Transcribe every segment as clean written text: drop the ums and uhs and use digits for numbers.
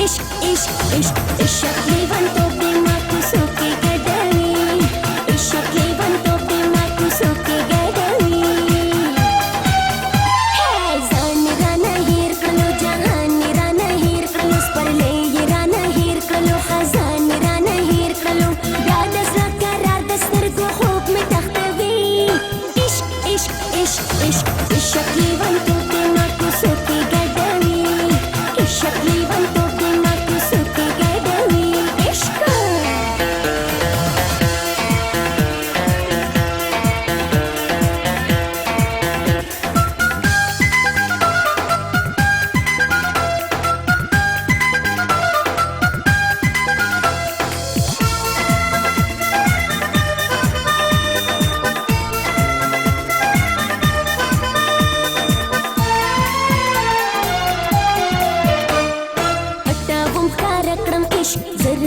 इश्क इश्क इश्क इश्क लेवंतो दिमाग सोके गडवी इश्क लेवंतो दिमाग सोके गडवी है जान राना हीर कलो जहान राना हीर कलो स्परले ये राना हीर कलो खजान राना हीर कलो ब्यादस करार दस्तर को खूब में तख्तवी इश्क इश्क इश्क इश्क इश्क लेवंतो दिमाग सोके गडवी इश्क लेवंतो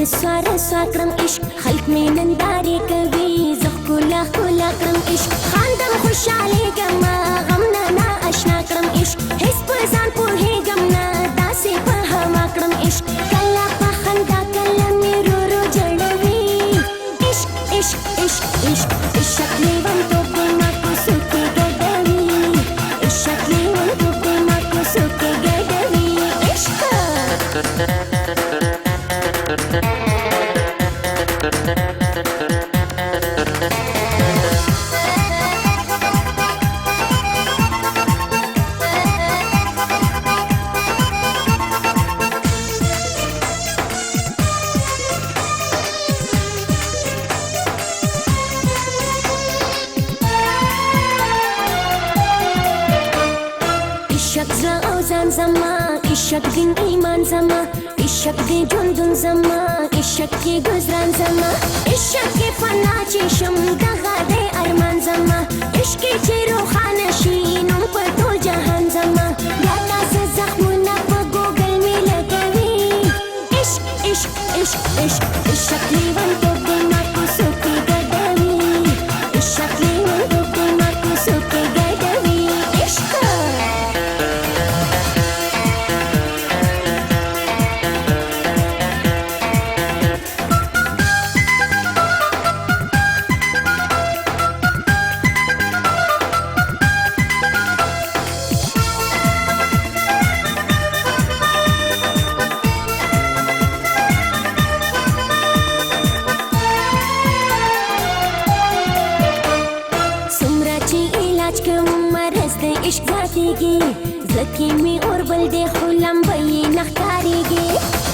سوارا سواكرم إشق خلق من انداري كبي زخ كلا كلا كرم إشق خاندم خوش علي قما غمنا نا أشنا كرم إشق حس بزان بوهي قمنا داسي بهما كرم إشق كلا بخندا كلا ميرورو جلوي إشق إشق إشق إشق إشق ليوانتو بماكو سوكي قدوي إشق ليوانتو بماكو سوكي قدوي إشق इश्क ज़ा ज़ान ज़मा इश्क दिन ईमान ज़मा इश्क दे जुंदुन ज़मा इश्क के गुज़रान ज़मा इश्क के फना चेशम दगा दे अरमान ज़मा इश्क के रूहानशी नुम पर तो जहान ज़मा यादा से ज़ख्मुना पर गूगल में लगवी इश्क इश्क इश्क इश्क इश्क लेवंतो दिमाग सोके गडवी इश्क लेवंतो दिमाग सोके गडवी इश्क इश्क जातीगी ज़की में और बल्दे खुलम बई नख्तारीगी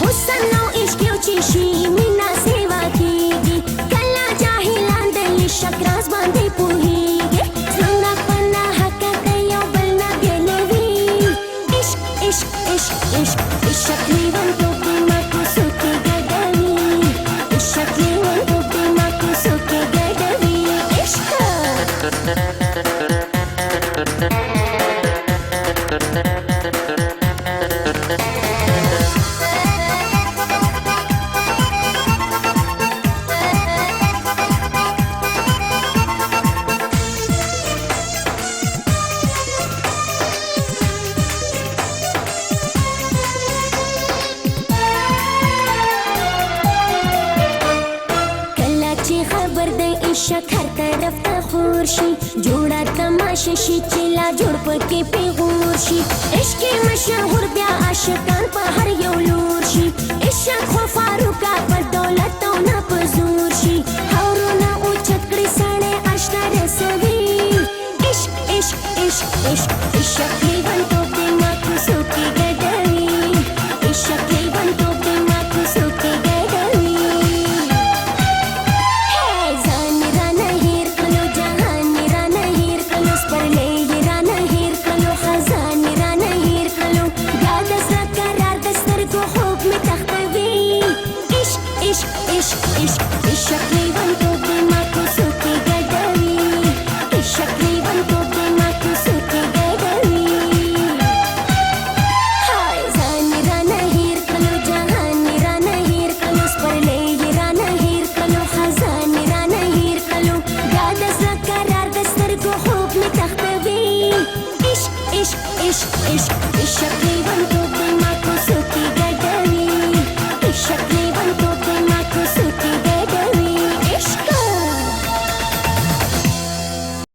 हुस्न नो इश्क उचिशी मिना सेवा कीगी कल्ला जाहिलान दिल इश्क राज बांधे पूहीगी सुना पन्ना हकत यो बलना गेलवी इश्क इश्क इश्क इश्क इश्क लेवंतो दिमाग सोके गडवी इश्क लेवंतो दिमाग सोके गडवी इश्क इश्क हर तरफ तखूरशी जोड़ा तमाशा शी चिला जोड़ पके पे गूरशी इश्क मशहूर ब्या आशिकान पर हर यौलूरशी इश्क खो फारूका पर दौलत तो ना पजूरशी हौरो ना उछत कड़ी साड़े आशना रसवी इश्क इश्क इश्क इश्क इश्क लेवंतो दिमाग सोके गडवी इश्क लेवंतो दिमाग सोके गडवी इश्क लेवंतो दिमाग सोके गडवी इश्क लेवंतो दिमाग सोके गडवी हाय जान राना हीर कलो जहान राना हीर कलो स्परले ये राना हीर कलो खजान राना हीर कलो ब्यादस करार दस्तर को खूब में तख्तवी इश्क इश्क इश्क इश्क इश्क